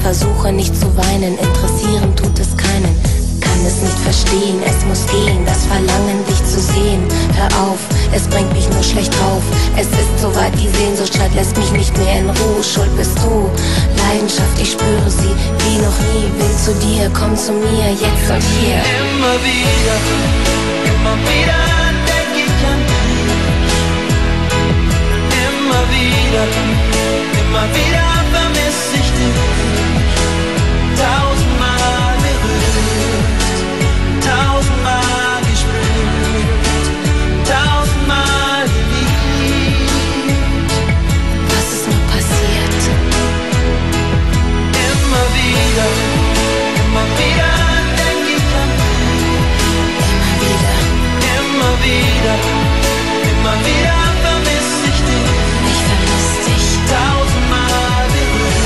versuche nicht zu weinen, interessieren tut es keinen. Kann es nicht verstehen, es muss gehen, das Verlangen, dich zu sehen. Hör auf, es bringt mich nur schlecht drauf. Es ist soweit, die Sehnsucht schreit, lässt mich nicht mehr in Ruhe. Schuld bist du, Leidenschaft, ich spüre sie wie noch nie. Will zu dir, komm zu mir, jetzt und hier. Immer wieder denk ich an dich. Immer wieder vermiss ich dich. Tausendmal berührt, tausendmal gespürt, tausendmal geliebt. Was ist nur passiert? Immer wieder denk ich an dich. Immer wieder vermiss ich dich. Ich vermiss dich. Tausendmal berührt,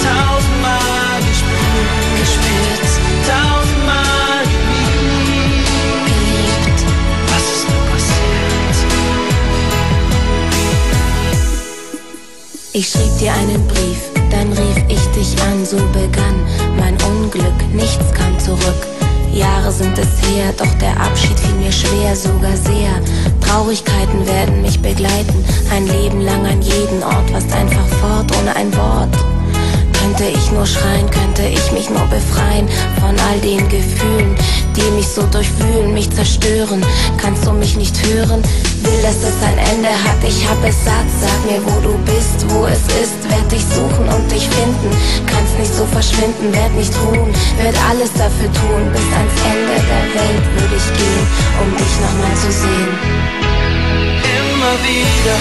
tausendmal gespürt, tausendmal geliebt. Was ist nur passiert? Ich schrieb dir einen Brief, dann rief ich dich an, so begann mein Unglück, nichts kam zurück. Jahre sind es her, doch der Abschied fiel mir schwer, sogar sehr. Traurigkeiten werden mich begleiten, ein Leben lang an jeden Ort, fast einfach fort, ohne ein Wort. Könnte ich nur schreien, könnte ich mich nur befreien von all den Gefühlen, die mich so durchwühlen, mich zerstören. Kannst du mich nicht hören? Will, dass es ein Ende hat, ich hab es satt. Sag mir, wo du bist, wo es ist, werd dich suchen und dich finden. Kannst nicht so verschwinden, werd nicht ruhen, werd alles dafür tun. Bis ans Ende der Welt würde ich gehen, um dich nochmal zu sehen. Immer wieder